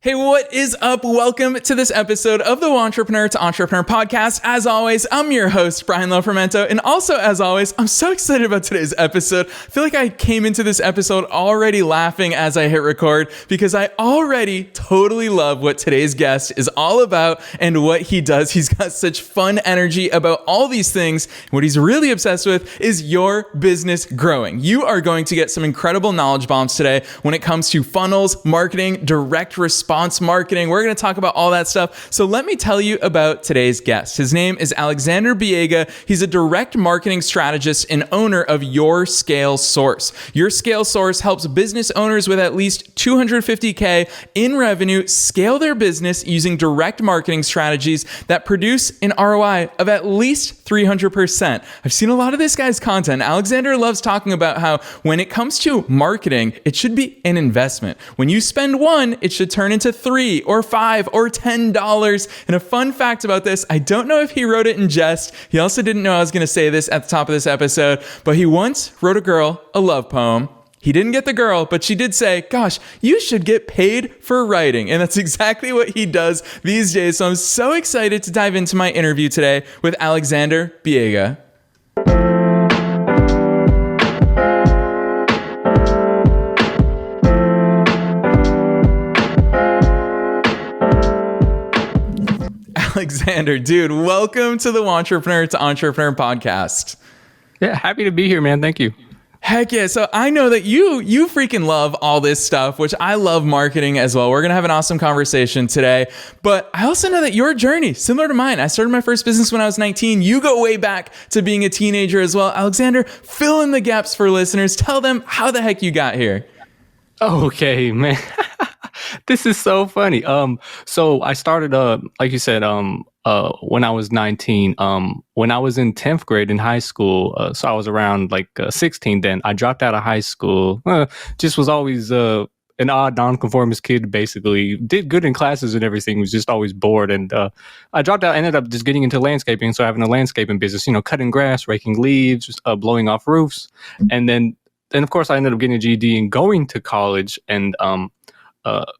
Hey, what is up? Welcome to this episode of the Wantrepreneur to Entrepreneur podcast. As always, I'm your host, Brian Lofermento. And also, as always, I'm so excited about today's episode. I feel like I came into this episode already laughing as I hit record because I already totally love what today's guest is all about and what he does. He's got such fun energy about all these things. What he's really obsessed with is your business growing. You are going to get some incredible knowledge bombs today when it comes to funnels, marketing, direct response marketing. We're going to talk about all that stuff. So let me tell you about today's guest. His name is Alexander Biega. He's a direct marketing strategist and owner of Your Scale Source. Your Scale Source helps business owners with at least $250K in revenue scale their business using direct marketing strategies that produce an ROI of at least 300%. I've seen a lot of this guy's content. Alexander loves talking about how when it comes to marketing, it should be an investment. When you spend one, it should turn into $3 or $5 or $10. And a fun fact about this, I don't know if he wrote it in jest. He also didn't know I was going to say this at the top of this episode, but he once wrote a girl a love poem. He didn't get the girl, but she did say, gosh, you should get paid for writing. And that's exactly what he does these days. So I'm so excited to dive into my interview today with Alexander Biega. Alexander, dude, welcome to the Wantrepreneur to Entrepreneur podcast. Yeah, happy to be here, man. Thank you. Heck yeah. So I know that you freaking love all this stuff, which I love marketing as well. We're going to have an awesome conversation today. But I also know that your journey, similar to mine, I started my first business when I was 19. You go way back to being a teenager as well. Alexander, fill in the gaps for listeners. Tell them how the heck you got here. Okay, man. This is so funny. So I started, like you said, when I was 19, when I was in 10th grade in high school, so I was around 16 then, I dropped out of high school, just was always an odd nonconformist kid, basically. Did good in classes and everything, was just always bored. And I dropped out, ended up just getting into landscaping. So having a landscaping business, cutting grass, raking leaves, blowing off roofs. And then of course, I ended up getting a GED and going to college. And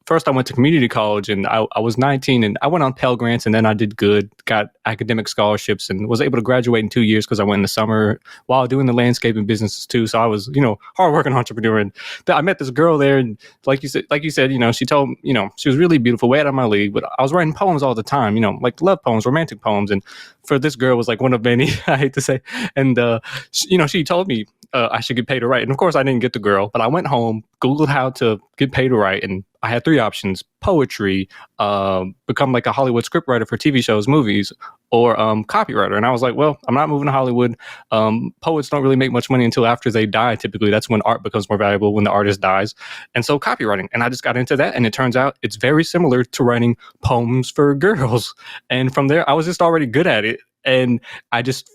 first I went to community college and I was 19 and I went on Pell Grants and then I did good, got academic scholarships and was able to graduate in 2 years because I went in the summer while doing the landscaping businesses too. So I was, hardworking entrepreneur. And I met this girl there and like you said, she told me, she was really beautiful, way out of my league, but I was writing poems all the time, like love poems, romantic poems. And for this girl was like one of many, I hate to say. And, she told me I should get paid to write. And of course I didn't get the girl, but I went home, Googled how to get paid to write. And I had three options: poetry, become like a Hollywood scriptwriter for TV shows, movies, or copywriter. And I was like, well, I'm not moving to Hollywood. Poets don't really make much money until after they die. Typically, that's when art becomes more valuable, when the artist dies. And so copywriting. And I just got into that. And it turns out it's very similar to writing poems for girls. And from there, I was just already good at it. And I just,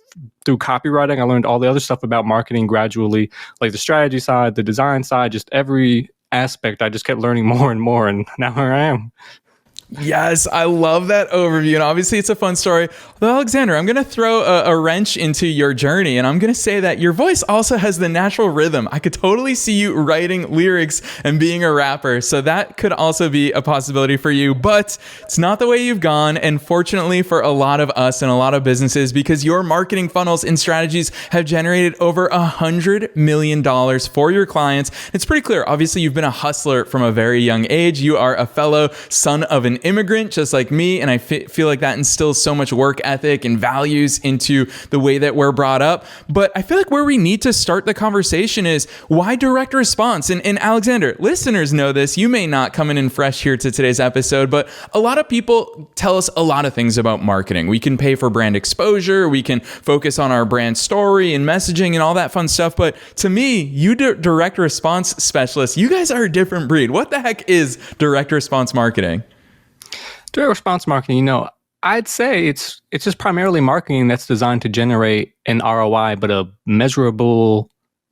through copywriting, I learned all the other stuff about marketing gradually, like the strategy side, the design side, just every aspect. I just kept learning more and more. And now here I am. Yes, I love that overview. And obviously it's a fun story. Well, Alexander, I'm going to throw a wrench into your journey. And I'm going to say that your voice also has the natural rhythm. I could totally see you writing lyrics and being a rapper. So that could also be a possibility for you. But it's not the way you've gone. And fortunately for a lot of us and a lot of businesses, because your marketing funnels and strategies have generated over $100 million for your clients. It's pretty clear. Obviously, you've been a hustler from a very young age. You are a fellow son of an immigrant just like me, and I feel like that instills so much work ethic and values into the way that we're brought up. But I feel like where we need to start the conversation is why direct response? And Alexander, listeners know this. You may not come in fresh here to today's episode, but a lot of people tell us a lot of things about marketing. We can pay for brand exposure, we can focus on our brand story and messaging and all that fun stuff. But to me, you direct response specialists, you guys are a different breed. What the heck is direct response marketing? Direct response marketing, I'd say it's just primarily marketing that's designed to generate an ROI, but a measurable,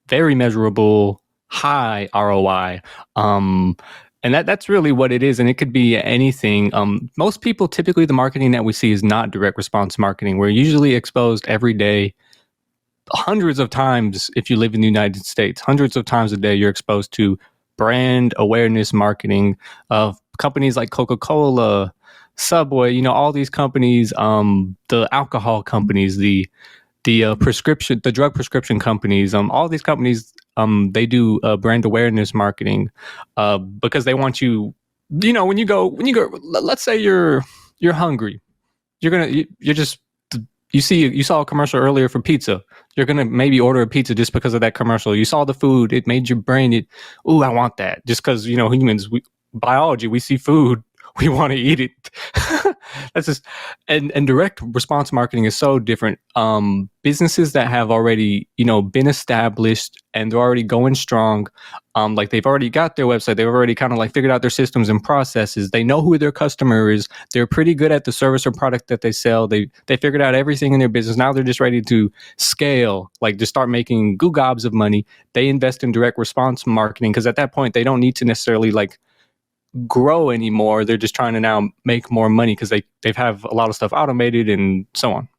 very measurable, high ROI. And that's really what it is. And it could be anything. Most people, typically the marketing that we see is not direct response marketing. We're usually exposed every day, hundreds of times. If you live in the United States, hundreds of times a day, you're exposed to brand awareness marketing of companies like Coca-Cola, Subway, all these companies, the alcohol companies, the drug prescription companies, all these companies, they do brand awareness marketing, because they want you, when you go, let's say you're hungry, you saw a commercial earlier for pizza. You're gonna maybe order a pizza just because of that commercial. You saw the food, it made your brain, ooh, I want that. Just because humans, biology, we see food, we want to eat it. That's just, and direct response marketing is so different. Businesses that have already been established and they're already going strong, like they've already got their website, they've already kind of like figured out their systems and processes, they know who their customer is, they're pretty good at the service or product that they sell, they figured out everything in their business. Now they're just ready to scale, like just start making goo gobs of money. They invest in direct response marketing because at that point they don't need to necessarily like grow anymore. They're just trying to now make more money because they have a lot of stuff automated and so on.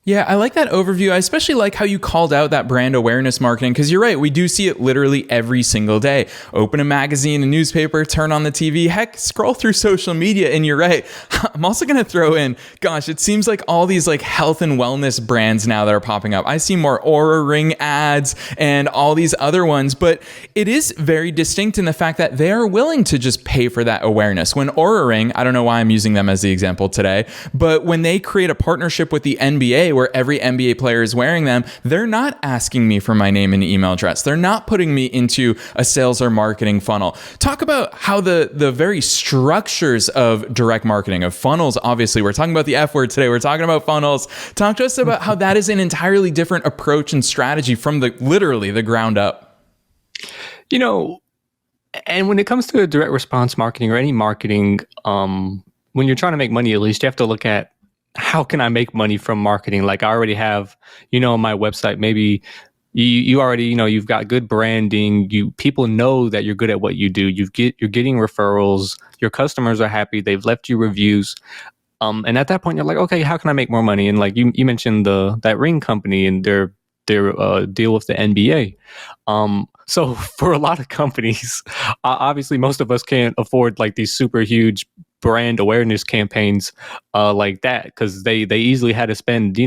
Yeah, I like that overview. I especially like how you called out that brand awareness marketing, because you're right. We do see it literally every single day. Open a magazine, a newspaper, turn on the TV, heck, scroll through social media, and you're right. I'm also going to throw in, gosh, it seems like all these like health and wellness brands now that are popping up. I see more Oura Ring ads and all these other ones, but it is very distinct in the fact that they are willing to just pay for that awareness. When Oura Ring, I don't know why I'm using them as the example today, but when they create a partnership with the NBA where every NBA player is wearing them, they're not asking me for my name and email address. They're not putting me into a sales or marketing funnel. Talk about how the very structures of direct marketing, of funnels, obviously, we're talking about the F word today, we're talking about funnels. Talk to us about how that is an entirely different approach and strategy from literally the ground up. And when it comes to direct response marketing or any marketing, when you're trying to make money, at least you have to look at, how can I make money from marketing? Like I already have, on my website, maybe you already, you've got good branding. People know that you're good at what you do. You're getting referrals. Your customers are happy. They've left you reviews. And at that point, you're like, okay, how can I make more money? And like you mentioned that ring company and their deal with the NBA. So for a lot of companies, obviously most of us can't afford like these super huge brand awareness campaigns like that, because they easily had to spend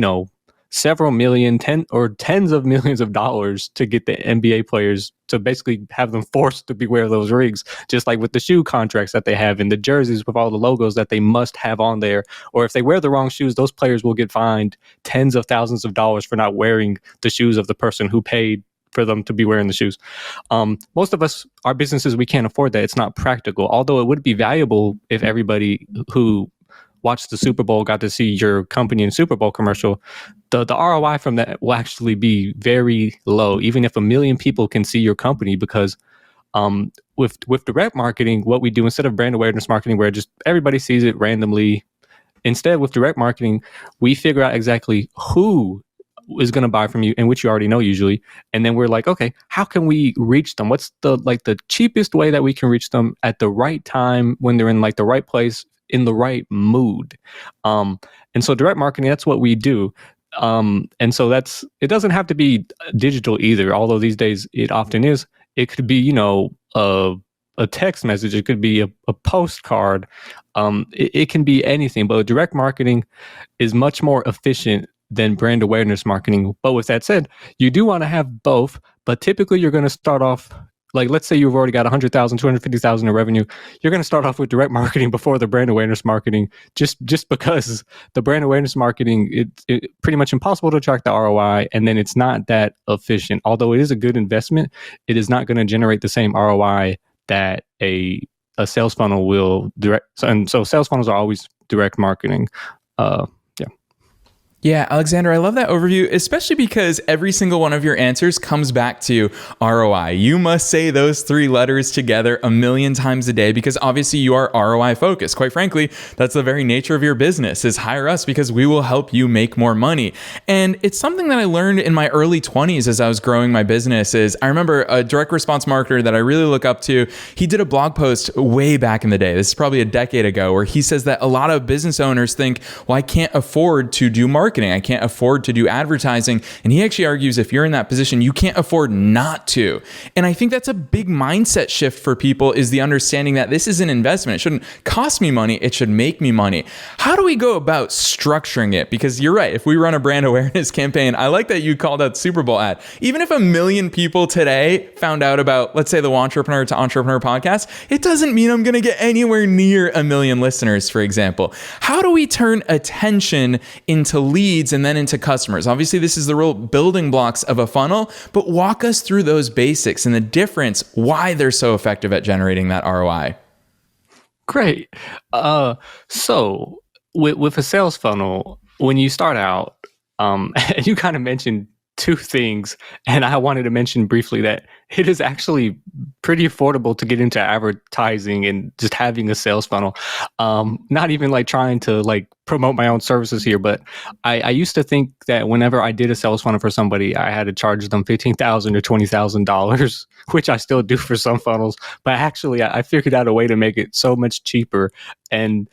several million, tens of millions of dollars to get the NBA players to basically have them forced to be wear those rings, just like with the shoe contracts that they have and the jerseys with all the logos that they must have on there. Or if they wear the wrong shoes, those players will get fined tens of thousands of dollars for not wearing the shoes of the person who paid for them to be wearing the shoes. Most of us, our businesses, we can't afford that. It's not practical. Although it would be valuable if everybody who watched the Super Bowl got to see your company in Super Bowl commercial. The ROI from that will actually be very low, even if 1 million people can see your company, because with direct marketing, what we do instead of brand awareness marketing, where just everybody sees it randomly, instead with direct marketing, we figure out exactly who is going to buy from you, and which you already know usually, and then we're like, okay, how can we reach them? What's the cheapest way that we can reach them at the right time, when they're in like the right place, in the right mood? And so direct marketing, that's what we do. And so it doesn't have to be digital either, although these days it often is. It could be a text message, it could be a postcard, it can be anything, but direct marketing is much more efficient than brand awareness marketing. But with that said, you do want to have both, but typically you're going to start off, like, let's say you've already got 100,000, 250,000 in revenue. You're going to start off with direct marketing before the brand awareness marketing, just because the brand awareness marketing, it's pretty much impossible to track the ROI, and then it's not that efficient. Although it is a good investment, it is not going to generate the same ROI that a sales funnel will direct. And so sales funnels are always direct marketing. Yeah, Alexander, I love that overview, especially because every single one of your answers comes back to ROI. You must say those 3 letters together 1 million times a day, because obviously you are ROI focused. Quite frankly, that's the very nature of your business, is hire us because we will help you make more money. And it's something that I learned in my early 20s as I was growing my business. I remember a direct response marketer that I really look up to. He did a blog post way back in the day. This is probably a decade ago, where he says that a lot of business owners think, well, I can't afford to do marketing marketing. I can't afford to do advertising. And he actually argues if you're in that position, you can't afford not to. And I think that's a big mindset shift for people, is the understanding that this is an investment. It shouldn't cost me money. It should make me money. How do we go about structuring it? Because you're right. If we run a brand awareness campaign, I like that you called out Super Bowl ad. Even if 1 million people today found out about, let's say, the Wantrepreneur to Entrepreneur podcast, it doesn't mean I'm going to get anywhere near 1 million listeners, for example. How do we turn attention into leads and then into customers? Obviously, this is the real building blocks of a funnel, but walk us through those basics and the difference, why they're so effective at generating that ROI. Great. So with a sales funnel, when you start out, and you kind of mentioned two things, and I wanted to mention briefly that it is actually pretty affordable to get into advertising and just having a sales funnel. Not even like trying to like promote my own services here, but I used to think that whenever I did a sales funnel for somebody, I had to charge them $15,000 or $20,000, which I still do for some funnels. But actually, I figured out a way to make it so much cheaper. And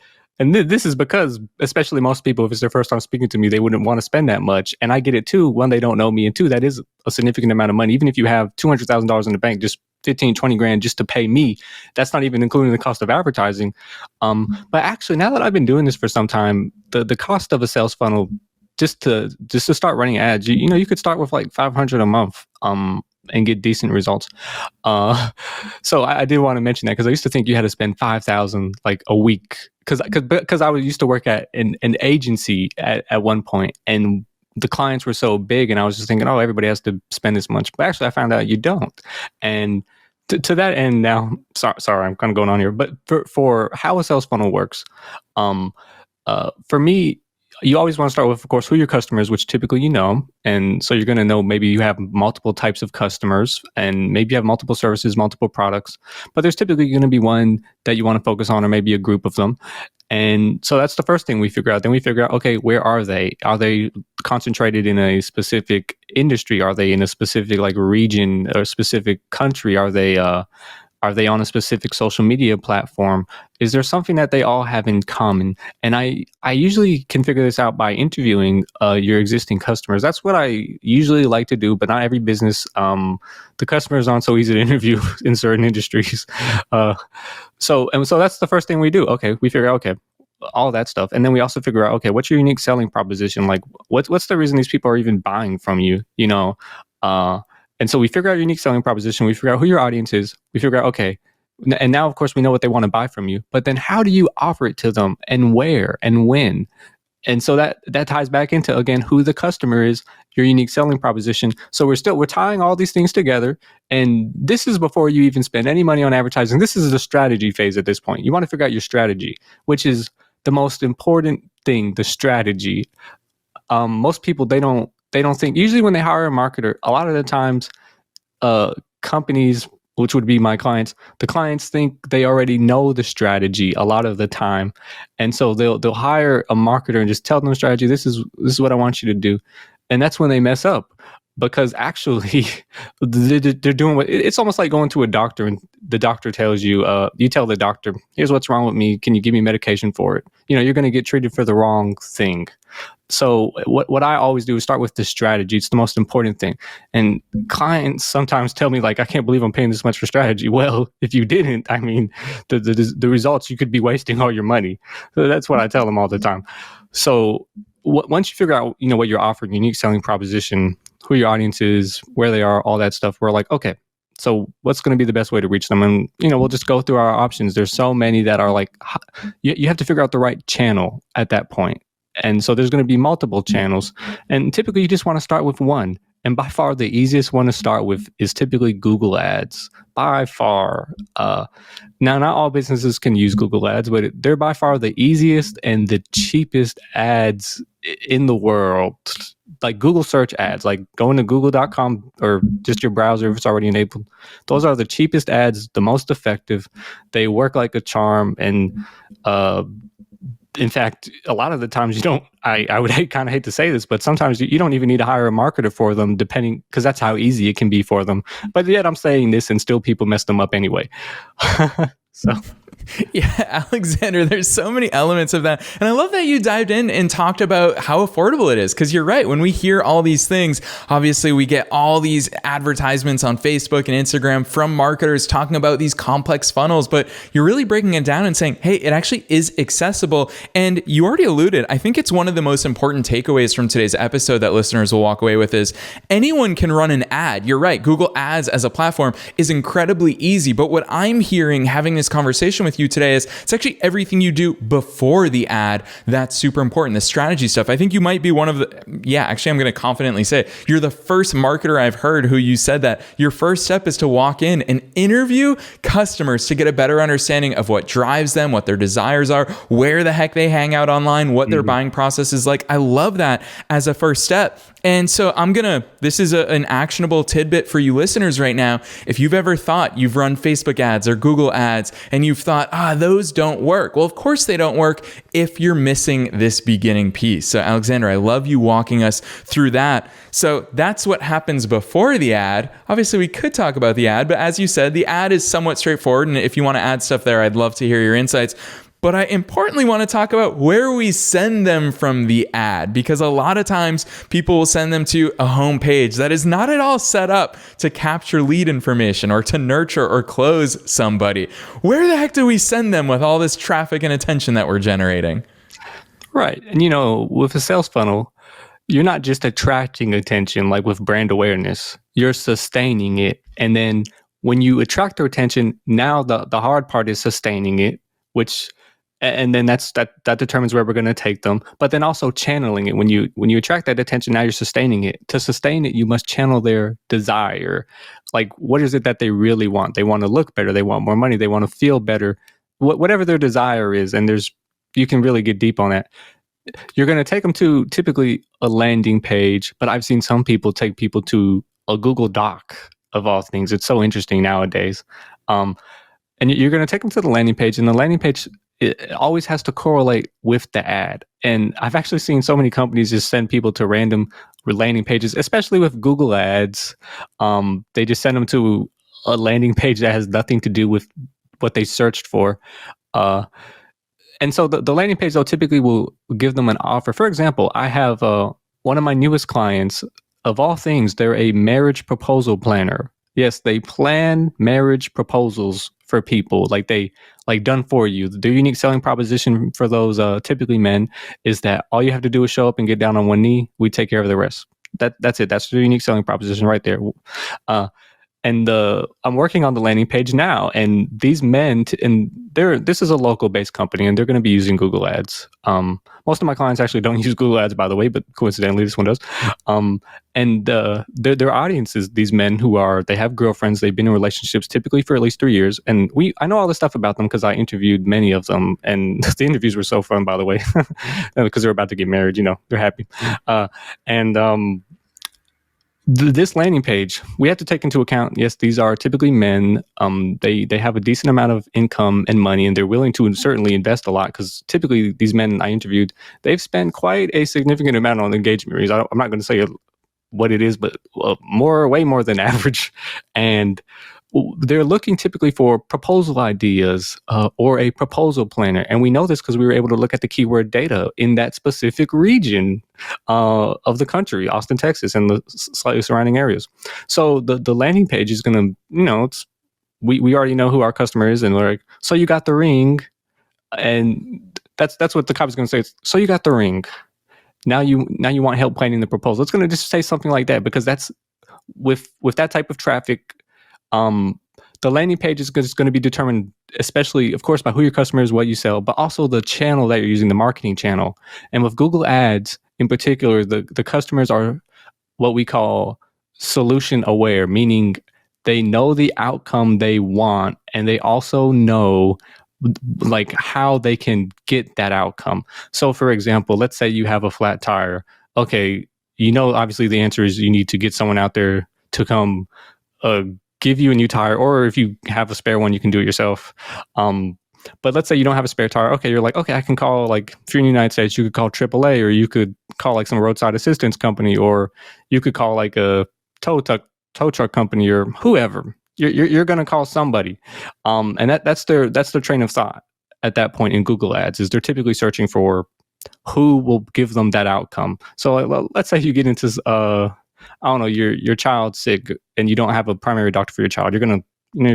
this is because, especially most people, if it's their first time speaking to me, they wouldn't want to spend that much. And I get it too. One, they don't know me. And two, that is a significant amount of money. Even if you have $200,000 in the bank, just 15, 20 grand just to pay me, that's not even including the cost of advertising. But actually, now that I've been doing this for some time, the cost of a sales funnel, just to start running ads, you could start with like $500 a month. And get decent results. So I did want to mention that because I used to think you had to spend $5,000 like a week because I used to work at an agency at one point, and the clients were so big, and I was just thinking, oh, everybody has to spend this much. But actually, I found out you don't. And to that end, now, sorry, I'm kind of going on here, but for how a sales funnel works, for me, you always want to start with, of course, who your customer is, which typically you know. And so you're going to know maybe you have multiple types of customers and maybe you have multiple services, multiple products. But there's typically going to be one that you want to focus on, or maybe a group of them. And so that's the first thing we figure out. Then we figure out, okay, where are they? Are they concentrated in a specific industry? Are they in a specific like region or specific country? Are they on a specific social media platform? Is there something that they all have in common? And I usually can figure this out by interviewing your existing customers. That's what I usually like to do, but not every business. The customers aren't so easy to interview in certain industries. So that's the first thing we do. Okay, we figure out, okay, all that stuff. And then we also figure out, okay, what's your unique selling proposition? Like what's the reason these people are even buying from you? And so we figure out your unique selling proposition. We figure out who your audience is. We figure out, okay, and now, of course, we know what they want to buy from you. But then how do you offer it to them and where and when? And so that ties back into, again, who the customer is, your unique selling proposition. So we're tying all these things together. And this is before you even spend any money on advertising. This is the strategy phase at this point. You want to figure out your strategy, which is the most important thing, the strategy. Most people, they don't think, usually when they hire a marketer, a lot of the times companies, which would be my clients, the clients think they already know the strategy a lot of the time. And so they'll hire a marketer and just tell them the strategy. This is what I want you to do. And that's when they mess up, because actually they're doing what, it's almost like going to a doctor and the doctor tells you, you tell the doctor, here's what's wrong with me. Can you give me medication for it? You're going to get treated for the wrong thing. So what I always do is start with the strategy. It's the most important thing. And clients sometimes tell me, like, I can't believe I'm paying this much for strategy. Well, if you didn't, I mean, the results, you could be wasting all your money. So that's what I tell them all the time. So once you figure out, what you're offering, unique selling proposition, who your audience is, where they are, all that stuff, we're like, okay, so what's going to be the best way to reach them? And, we'll just go through our options. There's so many that are like, you have to figure out the right channel at that point. And so there's going to be multiple channels. And typically you just want to start with one. And by far the easiest one to start with is typically Google Ads. By far. Now, not all businesses can use Google Ads, but they're by far the easiest and the cheapest ads in the world. Like Google search ads, like going to google.com or just your browser if it's already enabled. Those are the cheapest ads, the most effective. They work like a charm. And in fact, a lot of the times you don't, I would kind of hate to say this, but sometimes you don't even need to hire a marketer for them, depending, because that's how easy it can be for them. But yet I'm saying this and still people mess them up anyway. So Yeah, Alexander, there's so many elements of that. And I love that you dived in and talked about how affordable it is. Because you're right. When we hear all these things, obviously we get all these advertisements on Facebook and Instagram from marketers talking about these complex funnels. But you're really breaking it down and saying, hey, it actually is accessible. And you already alluded, I think it's one of the most important takeaways from today's episode that listeners will walk away with is anyone can run an ad. You're right. Google Ads as a platform is incredibly easy. But what I'm hearing having this conversation with you today is it's actually everything you do before the ad that's super important, the strategy stuff. I think you might be one of the, actually I'm going to confidently say you're the first marketer I've heard who you said that your first step is to walk in and interview customers to get a better understanding of what drives them, what their desires are, where the heck they hang out online, what their buying process is like. I love that as a first step. And so this is an actionable tidbit for you listeners right now. If you've ever thought you've run Facebook ads or Google ads and you've thought, those don't work. Well, of course they don't work if you're missing this beginning piece. So Alexander, I love you walking us through that. So that's what happens before the ad. Obviously we could talk about the ad, but as you said, the ad is somewhat straightforward. And if you want to add stuff there, I'd love to hear your insights. But I importantly want to talk about where we send them from the ad, because a lot of times people will send them to a home page that is not at all set up to capture lead information or to nurture or close somebody. Where the heck do we send them with all this traffic and attention that we're generating? Right. And, with a sales funnel, you're not just attracting attention like with brand awareness, you're sustaining it. And then when you attract their attention, now the hard part is sustaining it, and then that determines where we're going to take them. But then also channeling it. When you attract that attention, now you're sustaining it. To sustain it, you must channel their desire. Like, what is it that they really want? They want to look better. They want more money. They want to feel better. Whatever their desire is, and you can really get deep on that. You're going to take them to typically a landing page, but I've seen some people take people to a Google Doc of all things. It's so interesting nowadays. And you're going to take them to the landing page, and the landing page, it always has to correlate with the ad. And I've actually seen so many companies just send people to random landing pages, especially with Google ads. They just send them to a landing page that has nothing to do with what they searched for. And so the landing page, though, typically will give them an offer. For example, I have one of my newest clients, of all things, they're a marriage proposal planner. Yes, they plan marriage proposals for people, like done for you. Their unique selling proposition for those typically men is that all you have to do is show up and get down on one knee. We take care of the rest. That's it. That's their unique selling proposition right there. And I'm working on the landing page now, and these men, this is a local-based company, and they're going to be using Google Ads. Most of my clients actually don't use Google Ads, by the way, but coincidentally, this one does. And their audience is these men they have girlfriends, they've been in relationships typically for at least 3 years, and I know all this stuff about them because I interviewed many of them, and the interviews were so fun, by the way, because they're about to get married. They're happy, this landing page, we have to take into account, yes, these are typically men. They have a decent amount of income and money, and they're willing to certainly invest a lot, because typically these men I interviewed, they've spent quite a significant amount on engagement rings. I'm not going to say what it is, but way more than average. And they're looking typically for proposal ideas or a proposal planner. And we know this because we were able to look at the keyword data in that specific region of the country, Austin, Texas, and the slightly surrounding areas. So the landing page is going to, we already know who our customer is, and we're like, so you got the ring. And that's what the copy's going to say. So you got the ring. Now you want help planning the proposal. It's going to just say something like that, because that's with that type of traffic. The landing page is going to be determined, especially, of course, by who your customer is, what you sell, but also the channel that you're using, the marketing channel. And with Google Ads in particular, the customers are what we call solution aware, meaning they know the outcome they want, and they also know like how they can get that outcome. So for example, let's say you have a flat tire. Okay, obviously the answer is you need to get someone out there to come give you a new tire, or if you have a spare one, you can do it yourself. But let's say you don't have a spare tire. Okay, you're like, okay, I can call, like, if you're in the United States, you could call AAA, or you could call like some roadside assistance company, or you could call like a tow truck company, or whoever. you're going to call somebody, and that's their train of thought at that point in Google Ads. Is they're typically searching for who will give them that outcome. So let's say you get into I don't know, your child's sick and you don't have a primary doctor for your child. You're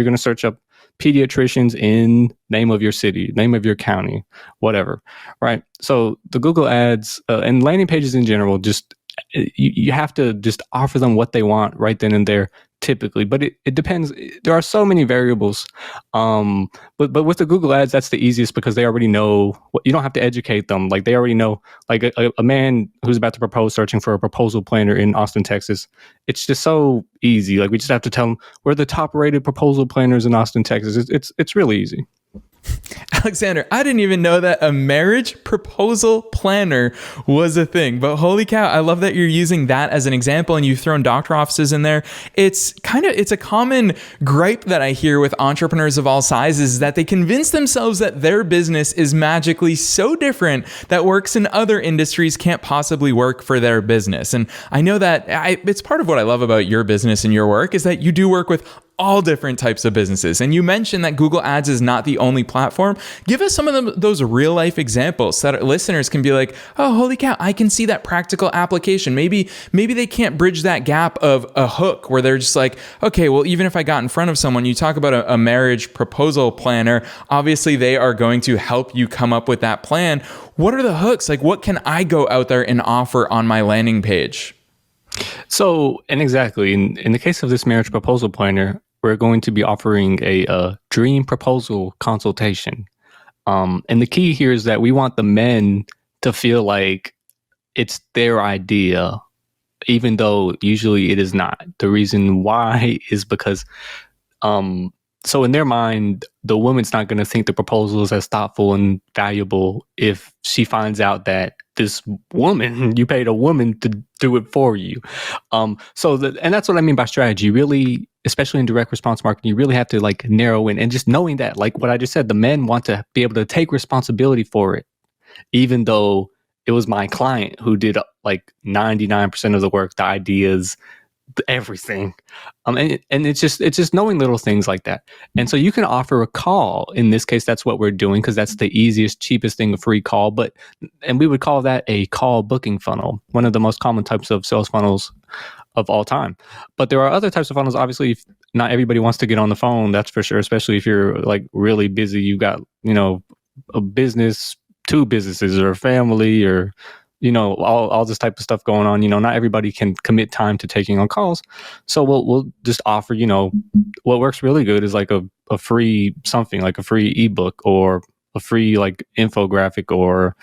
gonna search up pediatricians in name of your city, name of your county, whatever, right? So the Google Ads and landing pages in general, just you have to just offer them what they want right then and there, typically. But it depends. There are so many variables. But with the Google Ads, that's the easiest because they already know. You don't have to educate them. Like they already know. Like a man who's about to propose, searching for a proposal planner in Austin, Texas. It's just so easy. Like we just have to tell them we're the top rated proposal planners in Austin, Texas. It's really easy. Alexander, I didn't even know that a marriage proposal planner was a thing, but holy cow, I love that you're using that as an example and you've thrown doctor offices in there. It's a common gripe that I hear with entrepreneurs of all sizes, that they convince themselves that their business is magically so different that works in other industries can't possibly work for their business. And I know that it's part of what I love about your business and your work is that you do work with all different types of businesses. And you mentioned that Google Ads is not the only platform. Give us some of those real life examples so that our listeners can be like, oh, holy cow, I can see that practical application. Maybe they can't bridge that gap of a hook where they're just like, okay, well, even if I got in front of someone, you talk about a marriage proposal planner, obviously they are going to help you come up with that plan. What are the hooks? Like, what can I go out there and offer on my landing page? So, and exactly, in the case of this marriage proposal planner, we're going to be offering a dream proposal consultation. And the key here is that we want the men to feel like it's their idea, even though usually it is not. The reason why is because, so in their mind, the woman's not going to think the proposal is as thoughtful and valuable if she finds out that this woman, you paid a woman to do it for you. And that's what I mean by strategy. Really, especially in direct response marketing, you really have to like narrow in, and just knowing that, like what I just said, the men want to be able to take responsibility for it, even though it was my client who did like 99% of the work, the ideas, everything. And it's just knowing little things like that. And so you can offer a call. In this case, that's what we're doing because that's the easiest, cheapest thing, a free call. And we would call that a call booking funnel, one of the most common types of sales funnels of all time. But there are other types of funnels. Obviously, if not everybody wants to get on the phone, that's for sure, especially if you're like really busy, you got, a business, two businesses or a family or all this type of stuff going on. Not everybody can commit time to taking on calls. So we'll just offer, what works really good is like a free something, like a free ebook or a free like infographic or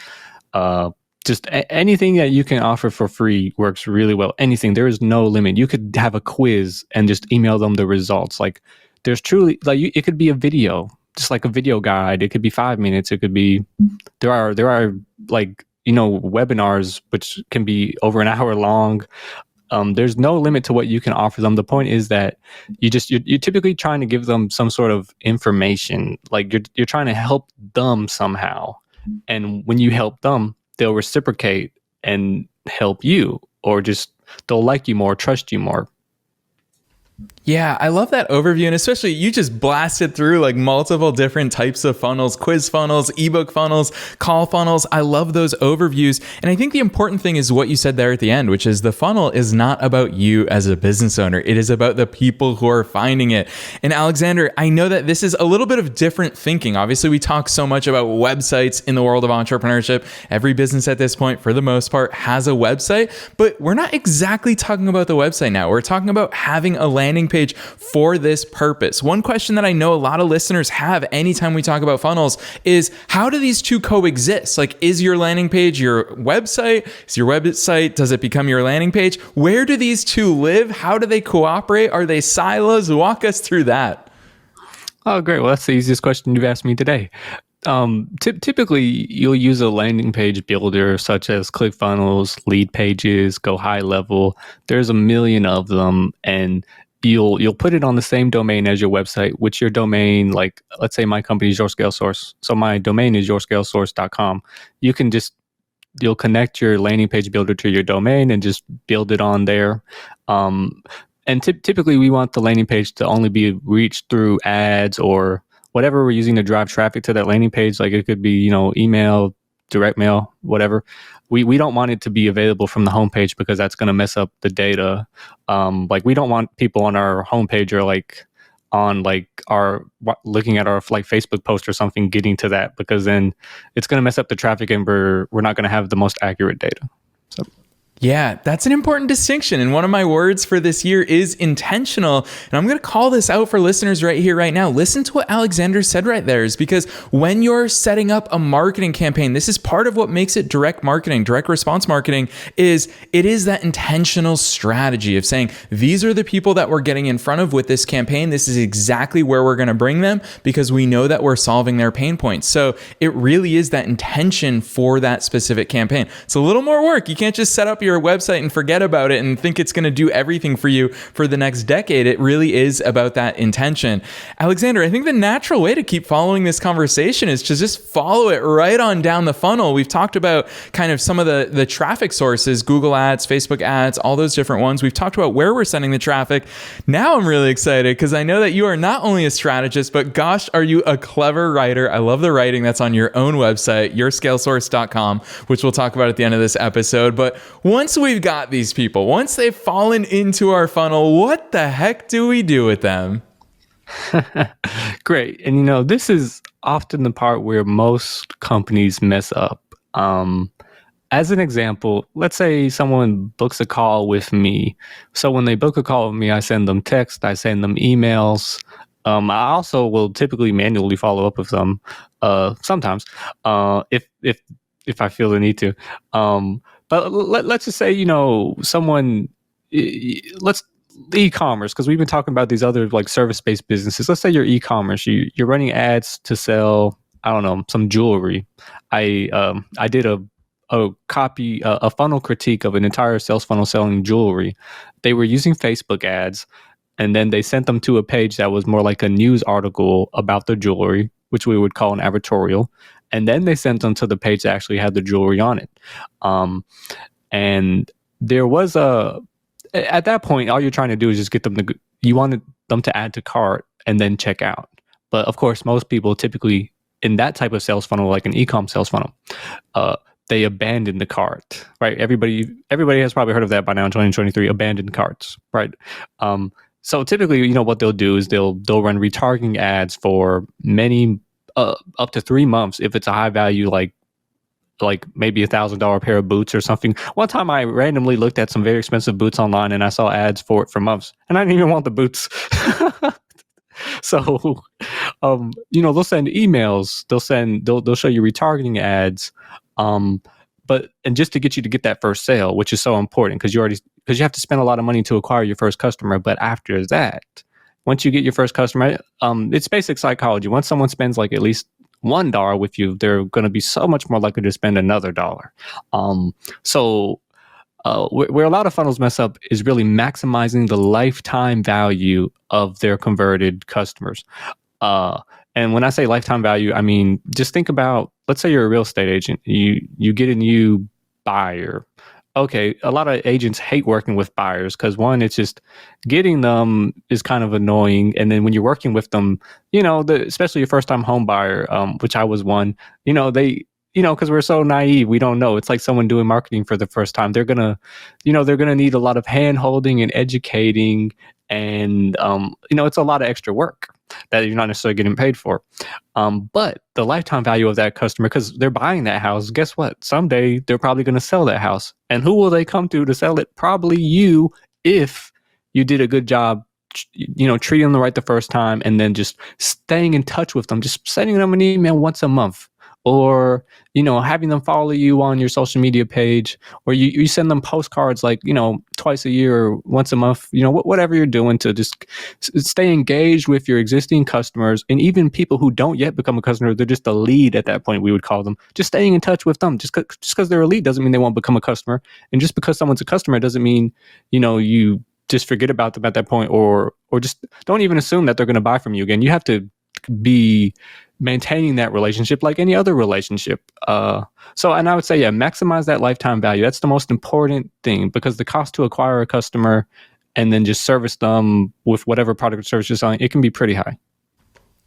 just anything that you can offer for free works really well. Anything. There is no limit. You could have a quiz and just email them the results. Like there's truly like it could be a video, just like a video guide. It could be 5 minutes. It could be there are like webinars which can be over an hour long. There's no limit to what you can offer them. The point is that you're typically trying to give them some sort of information. Like you're trying to help them somehow. And when you help them, they'll reciprocate and help you, or just they'll like you more, trust you more. Yeah, I love that overview. And especially you just blasted through like multiple different types of funnels, quiz funnels, ebook funnels, call funnels. I love those overviews. And I think the important thing is what you said there at the end, which is the funnel is not about you as a business owner. It is about the people who are finding it. And Alexander, I know that this is a little bit of different thinking. Obviously, we talk so much about websites in the world of entrepreneurship. Every business at this point, for the most part, has a website, but we're not exactly talking about the website now. We're talking about having a landing page for this purpose. One question that I know a lot of listeners have anytime we talk about funnels is, how do these two coexist? Like, is your landing page your website? Is your website, does it become your landing page? Where do these two live? How do they cooperate? Are they silos? Walk us through that. Oh, great. Well, that's the easiest question you've asked me today. Typically, you'll use a landing page builder such as ClickFunnels, Lead Pages, Go High Level. There's a million of them, and you'll put it on the same domain as your website, which your domain, like let's say my company is Your Scale Source. So my domain is yourscalesource.com. You'll connect your landing page builder to your domain and just build it on there. and typically we want the landing page to only be reached through ads or whatever we're using to drive traffic to that landing page. Like it could be, email, direct mail, whatever. We don't want it to be available from the homepage because that's going to mess up the data. Like we don't want people on our homepage or like on like our looking at our like Facebook post or something getting to that, because then it's going to mess up the traffic and we're not going to have the most accurate data. So. Yeah, that's an important distinction. And one of my words for this year is intentional. And I'm going to call this out for listeners right here, right now. Listen to what Alexander said right there, is because when you're setting up a marketing campaign, this is part of what makes it direct marketing, direct response marketing, is it is that intentional strategy of saying, these are the people that we're getting in front of with this campaign. This is exactly where we're going to bring them because we know that we're solving their pain points. So it really is that intention for that specific campaign. It's a little more work. You can't just set up your website and forget about it and think it's going to do everything for you for the next decade. It really is about that intention. Alexander, I think the natural way to keep following this conversation is to just follow it right on down the funnel. We've talked about kind of some of the traffic sources, Google ads, Facebook ads, all those different ones. We've talked about where we're sending the traffic. Now I'm really excited because I know that you are not only a strategist, but gosh, are you a clever writer. I love the writing that's on your own website, yourscalesource.com, which we'll talk about at the end of this episode. But once we've got these people, once they've fallen into our funnel, what the heck do we do with them? Great. And this is often the part where most companies mess up. As an example, let's say someone books a call with me. So when they book a call with me, I send them text, I send them emails. I also will typically manually follow up with them sometimes if I feel the need to. But let's just say, someone, let's e-commerce, because we've been talking about these other like service-based businesses. Let's say you're e-commerce, you're running ads to sell, I don't know, some jewelry. I did a funnel critique of an entire sales funnel selling jewelry. They were using Facebook ads, and then they sent them to a page that was more like a news article about the jewelry, which we would call an advertorial. And then they sent them to the page that actually had the jewelry on it. And there was at that point, all you're trying to do is just get them you wanted them to add to cart and then check out. But of course, most people typically in that type of sales funnel, like an e-com sales funnel, they abandon the cart, right? Everybody has probably heard of that by now in 2023, abandoned carts, right? So typically, what they'll do is they'll run retargeting ads for many up to 3 months if it's a high value, like maybe $1,000 pair of boots or something. One time I randomly looked at some very expensive boots online and I saw ads for it for months, and I didn't even want the boots. So, they'll send emails, they'll show you retargeting ads, but just to get you to get that first sale, which is so important because you have to spend a lot of money to acquire your first customer. But after that, once you get your first customer, it's basic psychology. Once someone spends like at least $1 with you, they're going to be so much more likely to spend another dollar. So where a lot of funnels mess up is really maximizing the lifetime value of their converted customers. And when I say lifetime value, I mean, just think about, let's say you're a real estate agent, you get a new buyer. Okay, a lot of agents hate working with buyers because one, it's just getting them is kind of annoying. And then when you're working with them, especially your first time home buyer, which I was one, because we're so naive, we don't know. It's like someone doing marketing for the first time. They're gonna need a lot of hand holding and educating, and it's a lot of extra work that you're not necessarily getting paid for. But the lifetime value of that customer, because they're buying that house, guess what? Someday they're probably going to sell that house. And who will they come to sell it? Probably you, if you did a good job, treating them right the first time, and then just staying in touch with them, just sending them an email once a month. Or, having them follow you on your social media page, or you send them postcards like, twice a year or once a month, whatever you're doing to just stay engaged with your existing customers. And even people who don't yet become a customer, they're just a lead at that point, we would call them. Just staying in touch with them. Just because they're a lead doesn't mean they won't become a customer. And just because someone's a customer doesn't mean, you just forget about them at that point, or just don't even assume that they're going to buy from you again. You have to be maintaining that relationship like any other relationship. And I would say, maximize that lifetime value. That's the most important thing, because the cost to acquire a customer and then just service them with whatever product or service you're selling, it can be pretty high.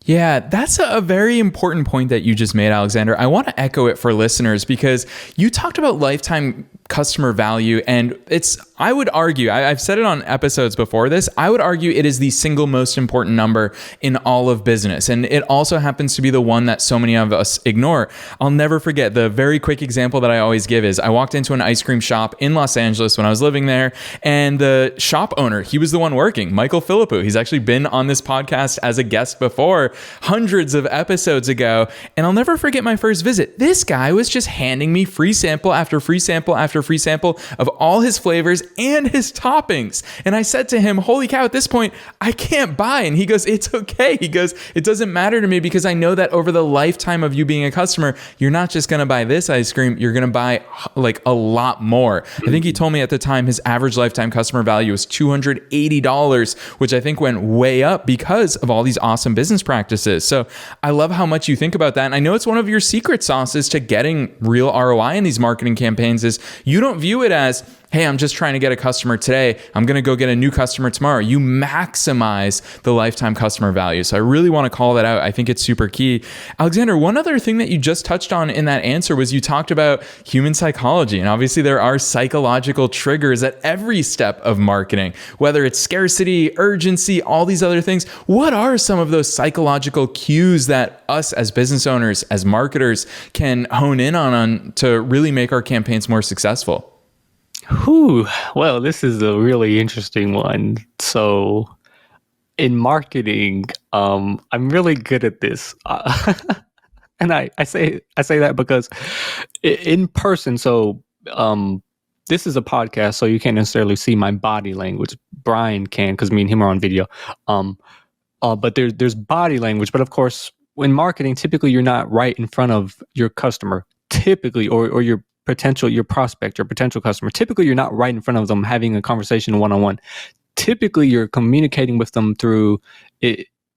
Yeah, that's a very important point that you just made, Alexander. I want to echo it for listeners because you talked about lifetime customer value, and I would argue, I've said it on episodes before this, I would argue it is the single most important number in all of business. And it also happens to be the one that so many of us ignore. I'll never forget the very quick example that I always give is I walked into an ice cream shop in Los Angeles when I was living there, and the shop owner, he was the one working, Michael Philippou. He's actually been on this podcast as a guest before, hundreds of episodes ago. And I'll never forget my first visit. This guy was just handing me free sample after free sample after free sample of all his flavors and his toppings. And I said to him, holy cow, at this point, I can't buy. And he goes, it's okay. He goes, it doesn't matter to me because I know that over the lifetime of you being a customer, you're not just going to buy this ice cream, you're going to buy like a lot more. I think he told me at the time his average lifetime customer value was $280, which I think went way up because of all these awesome business practices. So I love how much you think about that. And I know it's one of your secret sauces to getting real ROI in these marketing campaigns is you don't view it as, hey, I'm just trying to get a customer today, I'm going to go get a new customer tomorrow. You maximize the lifetime customer value. So I really want to call that out. I think it's super key. Alexander, one other thing that you just touched on in that answer was you talked about human psychology. And obviously there are psychological triggers at every step of marketing, whether it's scarcity, urgency, all these other things. What are some of those psychological cues that us as business owners, as marketers can hone in on to really make our campaigns more successful? Well, this is a really interesting one. So in marketing, I'm really good at this. And I say that because in person, so this is a podcast, so you can't necessarily see my body language. Brian can, because me and him are on video. But there's body language. But of course, in marketing, typically you're not right in front of your customer, typically, or your prospect, your potential customer. Typically, you're not right in front of them having a conversation one-on-one. Typically, you're communicating with them through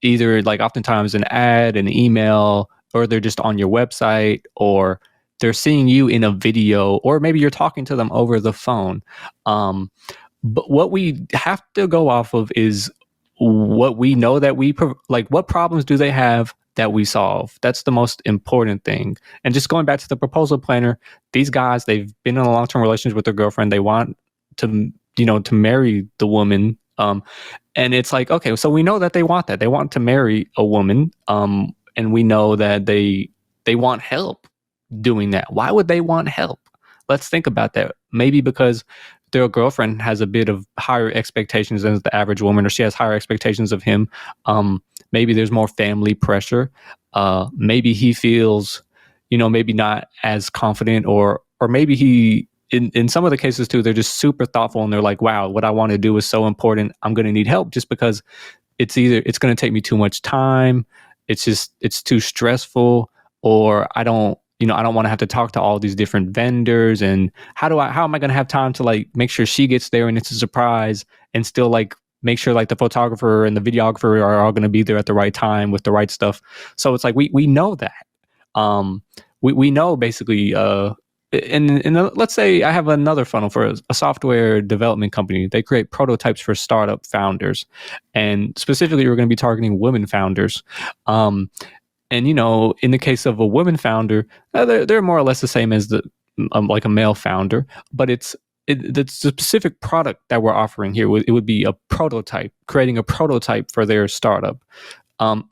either like oftentimes an ad, an email, or they're just on your website, or they're seeing you in a video, or maybe you're talking to them over the phone. But what we have to go off of is what we know that what problems do they have that we solve. That's the most important thing. And just going back to the proposal planner, these guys, they've been in a long-term relationship with their girlfriend. They want to marry the woman. And it's like, okay, so we know that they want that. They want to marry a woman. And we know that they want help doing that. Why would they want help? Let's think about that. Maybe because their girlfriend has a bit of higher expectations than the average woman, or she has higher expectations of him. Maybe there's more family pressure. Maybe he feels, maybe not as confident, or maybe he, in some of the cases too, they're just super thoughtful and they're like, wow, what I want to do is so important. I'm going to need help just because it's going to take me too much time. It's too stressful, or I don't want to have to talk to all these different vendors. And how am I going to have time to like make sure she gets there and it's a surprise, and still like make sure like the photographer and the videographer are all going to be there at the right time with the right stuff. So it's like, we know that. We know basically, and let's say I have another funnel for a software development company. They create prototypes for startup founders, and specifically we're going to be targeting women founders. And in the case of a woman founder, they're more or less the same as like a male founder, but the specific product that we're offering here, it would be a prototype, creating a prototype for their startup.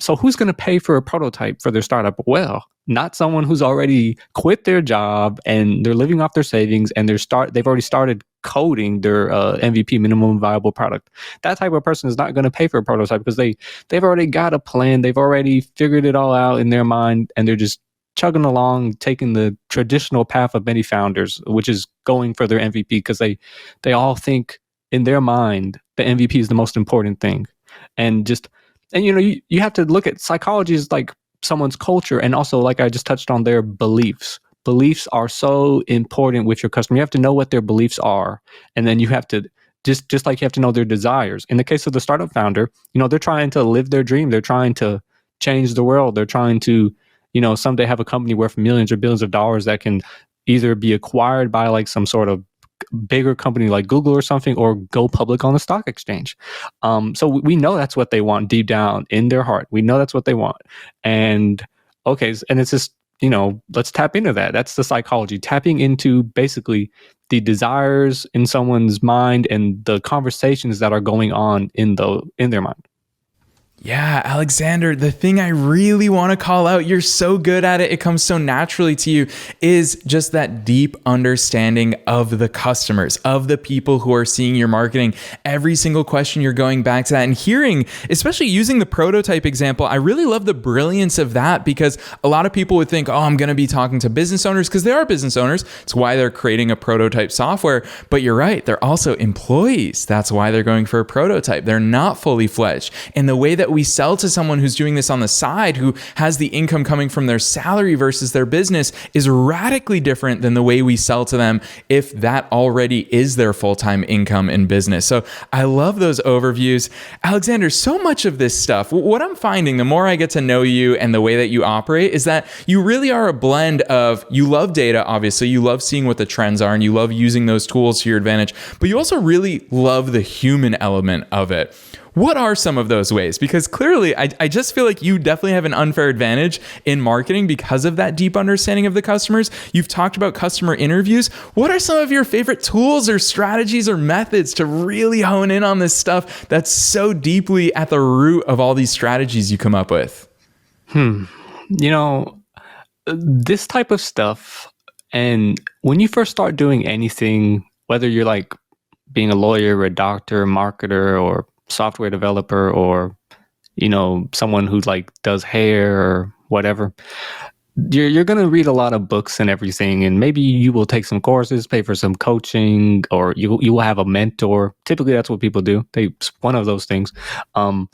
So who's going to pay for a prototype for their startup? Well, not someone who's already quit their job and they're living off their savings and they've already started coding their MVP, minimum viable product. That type of person is not going to pay for a prototype because they've already got a plan. They've already figured it all out in their mind, and they're just chugging along, taking the traditional path of many founders, which is going for their MVP, because they all think in their mind the MVP is the most important thing. And you have to look at psychology as like someone's culture, and also, like I just touched on, their beliefs. Beliefs are so important with your customer. You have to know what their beliefs are, and then you have to just like you have to know their desires. In the case of the startup founder, they're trying to live their dream. They're trying to change the world. They're trying to someday have a company worth millions or billions of dollars that can either be acquired by like some sort of bigger company like Google or something, or go public on the stock exchange. So we know that's what they want deep down in their heart. We know that's what they want. And okay, and it's just, let's tap into that. That's the psychology, tapping into basically the desires in someone's mind and the conversations that are going on in their mind. Yeah, Alexander, the thing I really want to call out, you're so good at it, it comes so naturally to you, is just that deep understanding of the customers, of the people who are seeing your marketing. Every single question, you're going back to that and hearing, especially using the prototype example. I really love the brilliance of that, because a lot of people would think, oh, I'm going to be talking to business owners, because they are business owners. It's why they're creating a prototype software. But you're right, they're also employees. That's why they're going for a prototype. They're not fully fledged. And the way that we sell to someone who's doing this on the side, who has the income coming from their salary versus their business, is radically different than the way we sell to them if that already is their full-time income in business. So I love those overviews. Alexander, so much of this stuff, what I'm finding, the more I get to know you and the way that you operate, is that you really are a blend of, you love data, obviously, you love seeing what the trends are, and you love using those tools to your advantage, but you also really love the human element of it. What are some of those ways? Because clearly, I just feel like you definitely have an unfair advantage in marketing because of that deep understanding of the customers. You've talked about customer interviews. What are some of your favorite tools or strategies or methods to really hone in on this stuff that's so deeply at the root of all these strategies you come up with? This type of stuff, and when you first start doing anything, whether you're like being a lawyer, a doctor, a marketer, or software developer, or someone who like does hair or whatever, you're going to read a lot of books and everything, and maybe you will take some courses, pay for some coaching, or you will have a mentor. Typically that's what people do. One of those things. In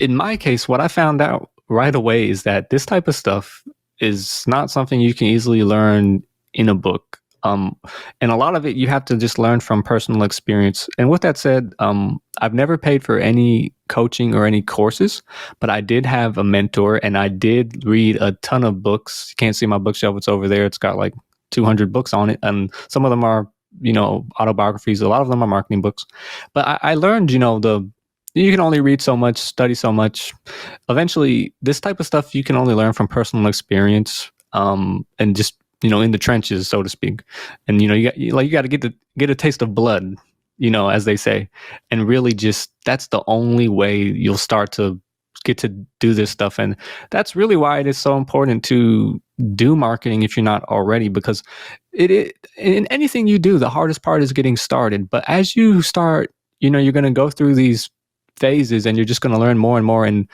my case, what I found out right away is that this type of stuff is not something you can easily learn in a book. And a lot of it you have to just learn from personal experience. And with that said, I've never paid for any coaching or any courses, but I did have a mentor, and I did read a ton of books. You can't see my bookshelf. It's over there. It's got like 200 books on it. And some of them are, autobiographies. A lot of them are marketing books. But I learned, you can only read so much, study so much. Eventually, this type of stuff you can only learn from personal experience, and just in the trenches, so to speak. And you got to get a taste of blood, as they say, and really just, that's the only way you'll start to get to do this stuff. And that's really why it is so important to do marketing if you're not already, because in anything you do, the hardest part is getting started. But as you start, you're going to go through these phases, and you're just going to learn more and more. And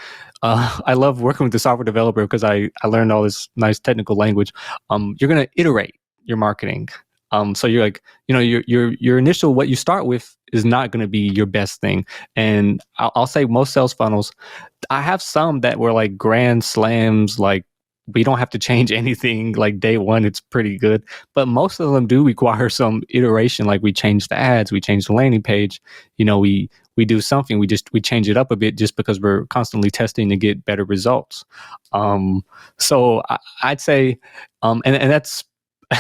I love working with the software developer because I learned all this nice technical language. You're going to iterate your marketing. So you're like, your initial, what you start with is not going to be your best thing. And I'll say most sales funnels, I have some that were like grand slams, like we don't have to change anything, like day one, it's pretty good. But most of them do require some iteration. Like we change the ads, we change the landing page, we do something, we change it up a bit just because we're constantly testing to get better results. So I'd say, and that's,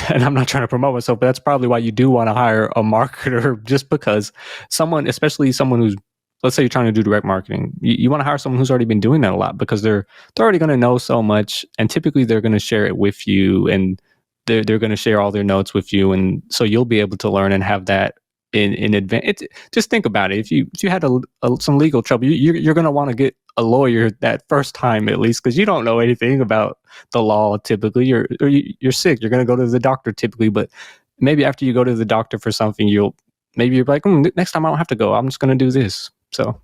and I'm not trying to promote myself, but that's probably why you do want to hire a marketer, just because especially someone who's, let's say you're trying to do direct marketing, you want to hire someone who's already been doing that a lot, because they're already going to know so much, and typically they're going to share it with you, and they're going to share all their notes with you, and so you'll be able to learn and have that in advance. Just think about it. If you had some legal trouble, you're going to want to get a lawyer that first time at least, because you don't know anything about the law typically. You're sick, you're going to go to the doctor typically, but maybe after you go to the doctor for something, you're like, next time I don't have to go, I'm just going to do this. So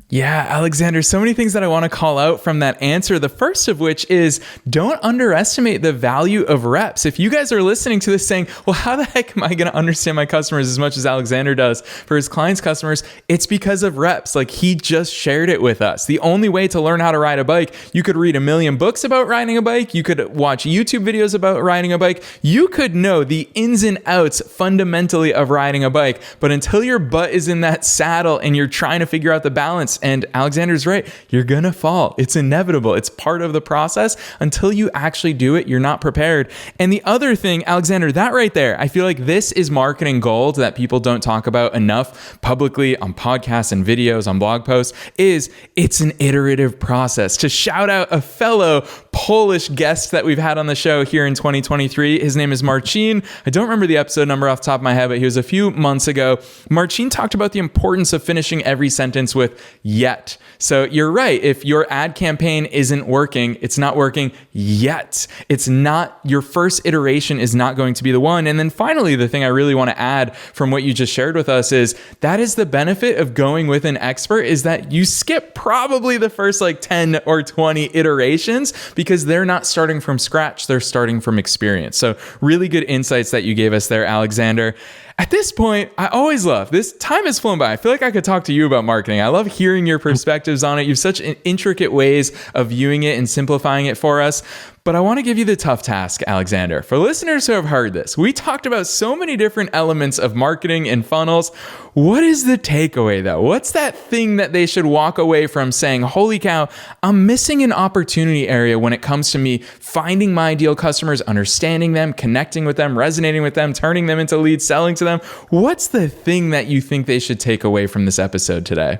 Yeah, Alexander, so many things that I want to call out from that answer. The first of which is, don't underestimate the value of reps. If you guys are listening to this saying, well, how the heck am I going to understand my customers as much as Alexander does for his clients' customers? It's because of reps. Like, he just shared it with us. The only way to learn how to ride a bike, you could read a million books about riding a bike. You could watch YouTube videos about riding a bike. You could know the ins and outs fundamentally of riding a bike. But until your butt is in that saddle and you're trying to figure out the balance, balance. And Alexander's right. You're going to fall. It's inevitable. It's part of the process. Until you actually do it, you're not prepared. And the other thing, Alexander, that right there, I feel like this is marketing gold that people don't talk about enough publicly on podcasts and videos, on blog posts, is it's an iterative process. To shout out a fellow Polish guest that we've had on the show here in 2023, his name is Marcin. I don't remember the episode number off the top of my head, but he was a few months ago. Marcin talked about the importance of finishing every sentence with yet. So you're right. If your ad campaign isn't working, it's not working yet. It's not, your first iteration is not going to be the one. And then finally, the thing I really want to add from what you just shared with us is that is the benefit of going with an expert, is that you skip probably the first like 10 or 20 iterations because they're not starting from scratch. They're starting from experience. So really good insights that you gave us there, Alexander. At this point, I always love this. Time has flown by. I feel like I could talk to you about marketing. I love hearing your perspectives on it. You have such intricate ways of viewing it and simplifying it for us. But I want to give you the tough task, Alexander. For listeners who have heard this, we talked about so many different elements of marketing and funnels. What is the takeaway though? What's that thing that they should walk away from saying, holy cow, I'm missing an opportunity area when it comes to me finding my ideal customers, understanding them, connecting with them, resonating with them, turning them into leads, selling to them. What's the thing that you think they should take away from this episode today?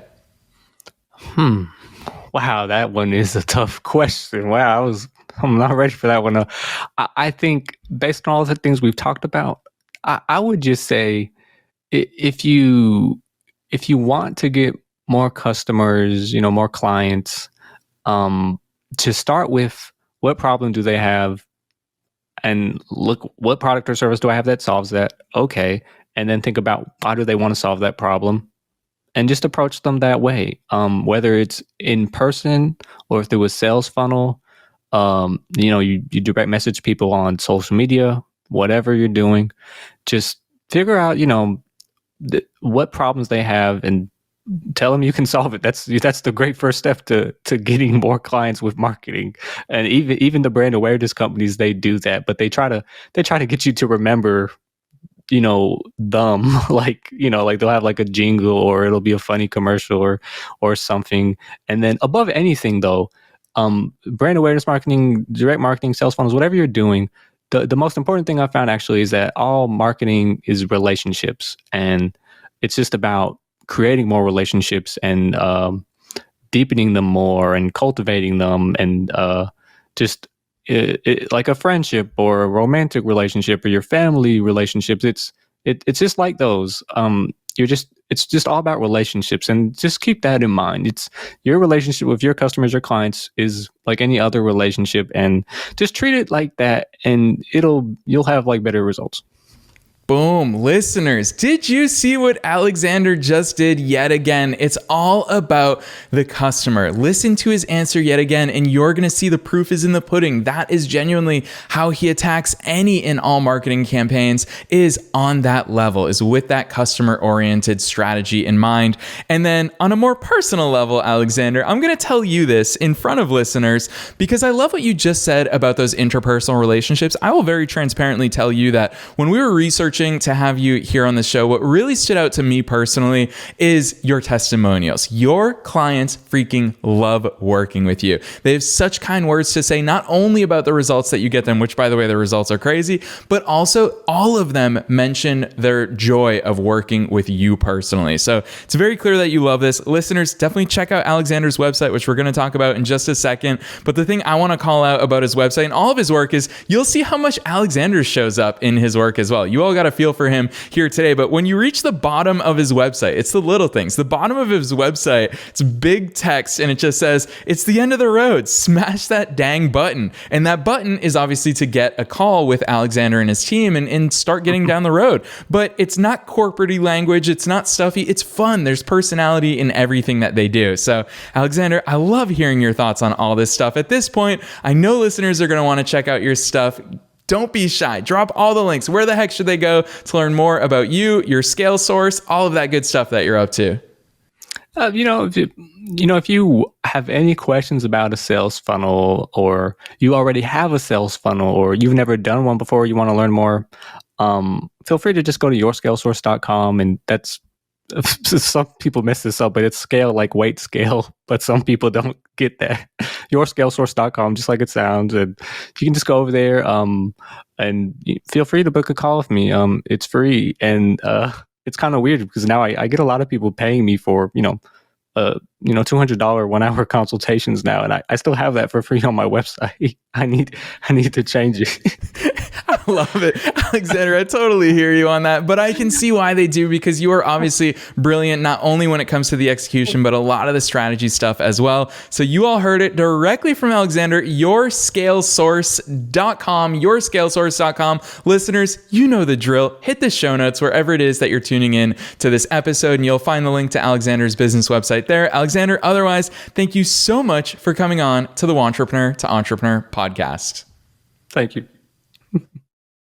Wow, that one is a tough question. Wow, I'm not ready for that one. I think based on all the things we've talked about, I would just say if you want to get more customers, more clients, to start with what problem do they have, and look what product or service do I have that solves that? Okay, and then think about why do they want to solve that problem, and just approach them that way. Whether it's in person or through a sales funnel. You direct message people on social media, whatever you're doing, just figure out, what problems they have and tell them you can solve it. That's the great first step to getting more clients with marketing. And even the brand awareness companies, they do that, but they try to get you to remember, them, like they'll have like a jingle or it'll be a funny commercial or something. And then above anything though, brand awareness marketing, direct marketing, sales funnels, whatever you're doing, the most important thing I found actually is that all marketing is relationships, and it's just about creating more relationships and deepening them more and cultivating them, and just like a friendship or a romantic relationship or your family relationships. It's just like those. It's just all about relationships, and just keep that in mind. It's your relationship with your customers or clients is like any other relationship, and just treat it like that, and you'll have like better results. Boom. Listeners, did you see what Alexander just did yet again? It's all about the customer. Listen to his answer yet again, and you're going to see the proof is in the pudding. That is genuinely how he attacks any and all marketing campaigns, is on that level, is with that customer-oriented strategy in mind. And then on a more personal level, Alexander, I'm going to tell you this in front of listeners because I love what you just said about those interpersonal relationships. I will very transparently tell you that when we were researching to have you here on the show, what really stood out to me personally is your testimonials. Your clients freaking love working with you. They have such kind words to say, not only about the results that you get them, which by the way, the results are crazy, but also all of them mention their joy of working with you personally. So it's very clear that you love this. Listeners, definitely check out Alexander's website, which we're going to talk about in just a second. But the thing I want to call out about his website and all of his work is you'll see how much Alexander shows up in his work as well. You all got a feel for him here today, but when you reach the bottom of his website, it's the little things. The bottom of his website, it's big text, and it just says, it's the end of the road. Smash that dang button. And that button is obviously to get a call with Alexander and his team and start getting down the road. But it's not corporate-y language. It's not stuffy. It's fun. There's personality in everything that they do. So Alexander, I love hearing your thoughts on all this stuff. At this point, I know listeners are going to want to check out your stuff. Don't be shy. Drop all the links. Where the heck should they go to learn more about you, your scale source, all of that good stuff that you're up to? If you have any questions about a sales funnel, or you already have a sales funnel, or you've never done one before, you want to learn more, feel free to just go to yourscalesource.com, and that's some people mess this up, but it's scale like weight scale, but some people don't get that. YourScaleSource.com, just like it sounds. And you can just go over there and feel free to book a call with me. It's free. And it's kind of weird because now I get a lot of people paying me for, $200 1-hour consultations now. And I still have that for free on my website. I need to change it. I love it. Alexander, I totally hear you on that, but I can see why they do, because you are obviously brilliant, not only when it comes to the execution, but a lot of the strategy stuff as well. So you all heard it directly from Alexander, YourScaleSource.com, YourScaleSource.com. Listeners, you know the drill. Hit the show notes wherever it is that you're tuning in to this episode, and you'll find the link to Alexander's business website there. Alexander, otherwise, thank you so much for coming on to the Wantrepreneur to Entrepreneur podcast. Thank you.